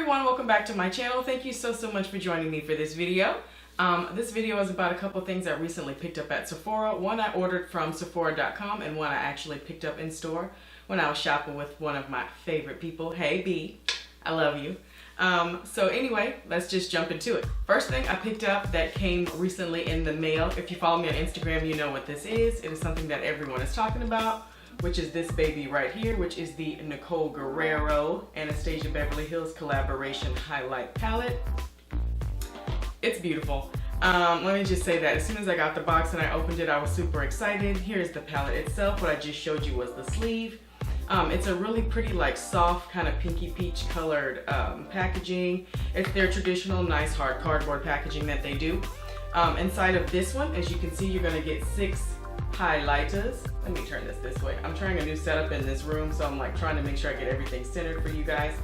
everyone, welcome back to my channel. Thank you so much for joining me for this video. This video is about a couple things I recently picked up at Sephora. One I ordered from Sephora.com and one I actually picked up in store when I was shopping with one of my favorite people. Hey B, I love you. So anyway, let's just jump into it. First thing I picked up that came recently in the mail. If you follow me on Instagram, you know what this is. It is something that everyone is talking about, which is this baby right here, which is the Nicole Guerrierro Anastasia Beverly Hills collaboration highlight palette. It's beautiful. Let me just say that as soon as I got the box and I opened it, I was super excited. Here's the palette itself. What I just showed you was the sleeve. It's a really pretty, like, soft kind of pinky peach colored packaging. It's their traditional nice hard cardboard packaging that they do. Inside of this one, as you can see, you're gonna get 6 highlighters. Let me turn this way. I'm trying a new setup in this room, so I'm like trying to make sure I get everything centered for you guys.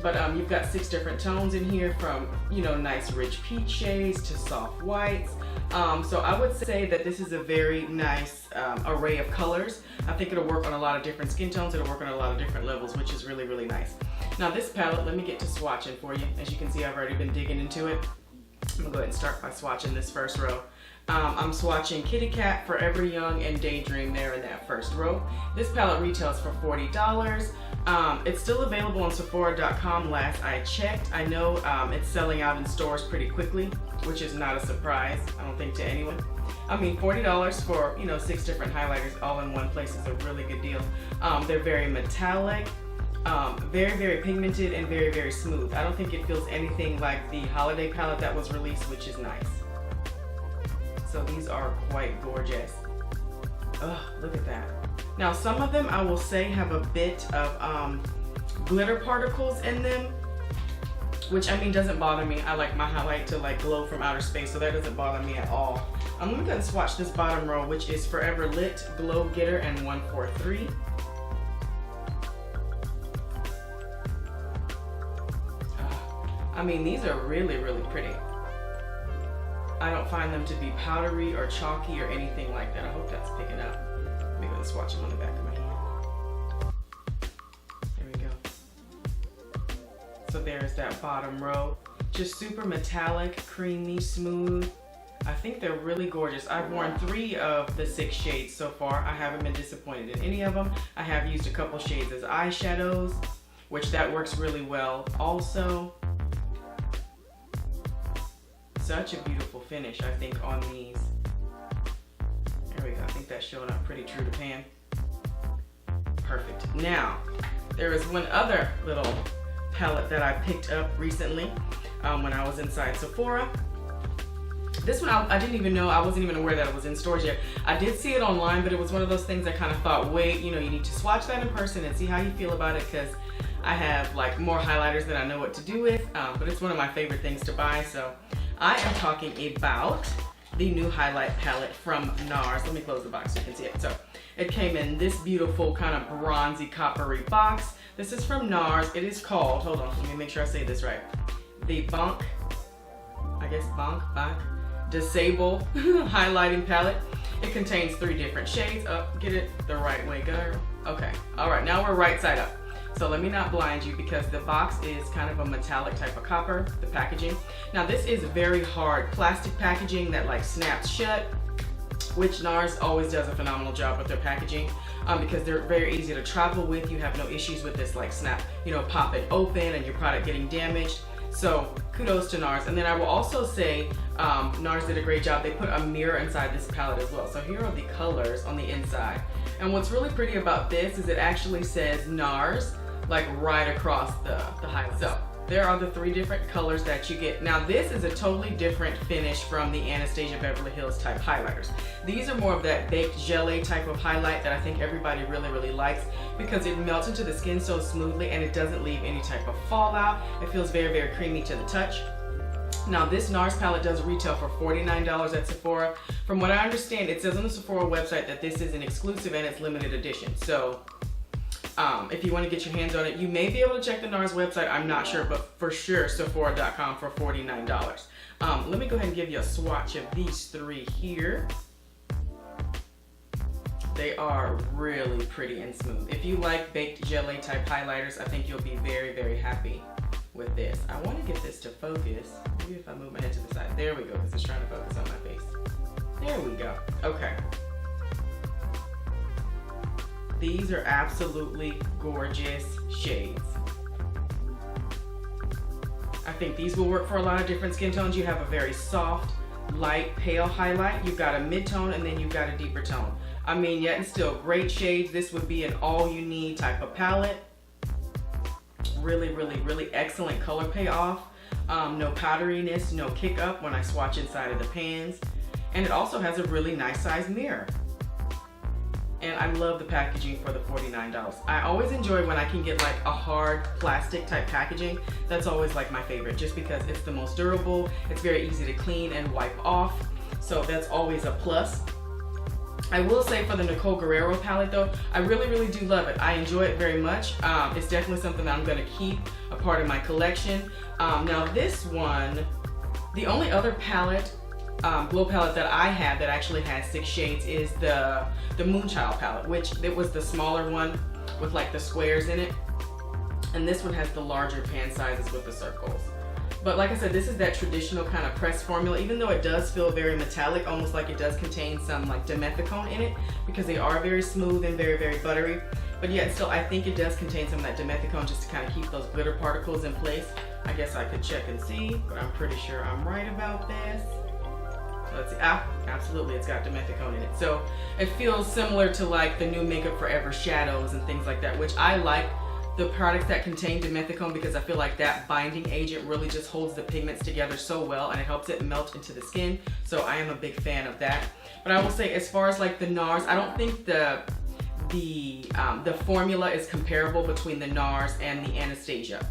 But you've got 6 different tones in here, from, you know, nice rich peach shades to soft whites. So I would say that this is a very nice array of colors. I think it'll work on a lot of different skin tones. It'll work on a lot of different levels, which is really, really nice. Now this palette, let me get to swatching for you. As you can see, I've already been digging into it. I'm gonna go ahead and start by swatching this first row. I'm swatching Kitty Cat, Forever Young, and Daydream there in that first row. This palette retails for $40. It's still available on Sephora.com last I checked. I know it's selling out in stores pretty quickly, which is not a surprise, I don't think, to anyone. I mean, $40 for, you know, 6 different highlighters all in one place is a really good deal. They're very metallic, very, very pigmented, and very, very smooth. I don't think it feels anything like the holiday palette that was released, which is nice. So these are quite gorgeous. Ugh, look at that. Now some of them, I will say, have a bit of glitter particles in them, which, I mean, doesn't bother me. I like my highlight to like glow from outer space, so that doesn't bother me at all. I'm gonna go and swatch this bottom row, which is Forever Lit, Glow Getter, and 143. I mean, these are really, really pretty. I don't find them to be powdery or chalky or anything like that. I hope that's picking up. Let me go and swatch them on the back of my hand. There we go. So there's that bottom row. Just super metallic, creamy, smooth. I think they're really gorgeous. I've worn 3 of the 6 shades so far. I haven't been disappointed in any of them. I have used a couple shades as eyeshadows, which that works really well also. Such a beautiful finish, I think, on these. There we go. I think that's showing up pretty true to pan. Perfect. Now, there is one other little palette that I picked up recently when I was inside Sephora. This one I didn't even know, I wasn't even aware that it was in stores yet. I did see it online, but it was one of those things I kind of thought, wait, you know, you need to swatch that in person and see how you feel about it, because I have like more highlighters than I know what to do with, but it's one of my favorite things to buy. So I am talking about the new highlight palette from NARS. Let me close the box so you can see it. So it came in this beautiful kind of bronzy coppery box. This is from NARS. It is called, hold on, let me make sure I say this right, the Banc, I guess Banc De Sable highlighting palette. It contains 3 different shades. Get it the right way, girl. Okay, all right, now we're right side up. So let me not blind you, because the box is kind of a metallic type of copper, the packaging. Now this is very hard plastic packaging that like snaps shut, which NARS always does a phenomenal job with their packaging, because they're very easy to travel with. You have no issues with this like snap, you know, pop it open and your product getting damaged. So kudos to NARS. And then I will also say NARS did a great job. They put a mirror inside this palette as well. So here are the colors on the inside. And what's really pretty about this is it actually says NARS like right across the highlight. So there are the 3 different colors that you get. Now this is a totally different finish from the Anastasia Beverly Hills type highlighters. These are more of that baked gelée type of highlight that I think everybody really, really likes, because it melts into the skin so smoothly and it doesn't leave any type of fallout. It feels very, very creamy to the touch. Now this NARS palette does retail for $49 at Sephora. From what I understand, it says on the Sephora website that this is an exclusive and it's limited edition. So if you want to get your hands on it, you may be able to check the NARS website. I'm not sure, but for sure Sephora.com for $49. Let me go ahead and give you a swatch of these 3 here. They are really pretty and smooth. If you like baked gelée type highlighters, I think you'll be very, very happy with this. I want to get this to focus. Maybe if I move my head to the side. There we go, because it's trying to focus on my face. There we go. Okay. These are absolutely gorgeous shades. I think these will work for a lot of different skin tones. You have a very soft, light, pale highlight. You've got a mid-tone, and then you've got a deeper tone. I mean, yet and still great shades. This would be an all-you-need type of palette. Really, really, really excellent color payoff. No powderiness, no kick up when I swatch inside of the pans. And it also has a really nice size mirror. And I love the packaging for the $49. I always enjoy when I can get like a hard plastic type packaging. That's always like my favorite, just because it's the most durable. It's very easy to clean and wipe off. So that's always a plus. I will say for the Nicole Guerrierro palette though, I really, really do love it. I enjoy it very much. It's definitely something that I'm gonna keep a part of my collection. Now this one, the only other palette, glow palette that I have that actually has 6 shades is the Moonchild palette, which it was the smaller one with like the squares in it. And this one has the larger pan sizes with the circles. But like I said, this is that traditional kind of pressed formula, even though it does feel very metallic, almost like it does contain some like dimethicone in it, because they are very smooth and very, very buttery. But yet still, I think it does contain some of that dimethicone just to kind of keep those glitter particles in place. I guess I could check and see, but I'm pretty sure I'm right about this. So let's see, absolutely, it's got dimethicone in it. So it feels similar to like the new Makeup Forever shadows and things like that, which I like the products that contain dimethicone because I feel like that binding agent really just holds the pigments together so well, and it helps it melt into the skin. So I am a big fan of that. But I will say, as far as like the NARS, I don't think the formula is comparable between the NARS and the Anastasia.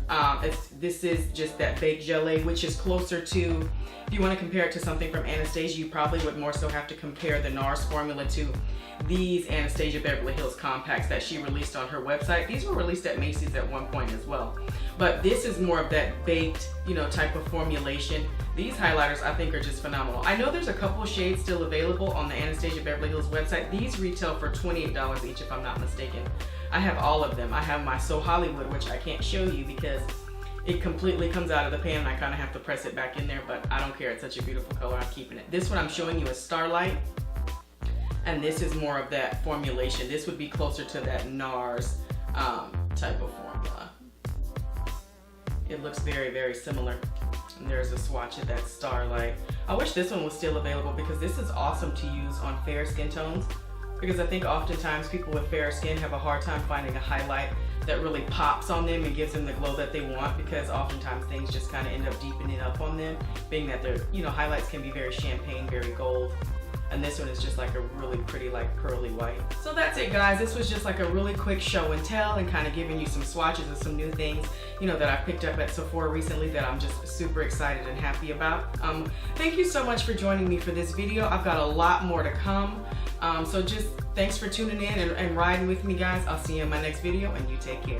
This is just that baked gelée, which is closer to, if you want to compare it to something from Anastasia, you probably would more so have to compare the NARS formula to these Anastasia Beverly Hills compacts that she released on her website. These were released at Macy's at one point as well. But this is more of that baked, you know, type of formulation. These highlighters I think are just phenomenal. I know there's a couple shades still available on the Anastasia Beverly Hills website. These retail for $28 each if I'm not mistaken. I have all of them. I have my So Hollywood, which I can't show you because it completely comes out of the pan and I kind of have to press it back in there, but I don't care. It's such a beautiful color. I'm keeping it. This one I'm showing you is Starlight, and this is more of that formulation. This would be closer to that NARS type of formula. It looks very, very similar. And there's a swatch of that Starlight. I wish this one was still available because this is awesome to use on fair skin tones, because I think oftentimes people with fair skin have a hard time finding a highlight that really pops on them and gives them the glow that they want, because oftentimes things just kind of end up deepening up on them, being that their, you know, highlights can be very champagne, very gold. And this one is just like a really pretty, like pearly white. So that's it, guys. This was just like a really quick show and tell, and kind of giving you some swatches of some new things, you know, that I picked up at Sephora recently that I'm just super excited and happy about. Thank you so much for joining me for this video. I've got a lot more to come. So just thanks for tuning in and riding with me, guys. I'll see you in my next video, and you take care.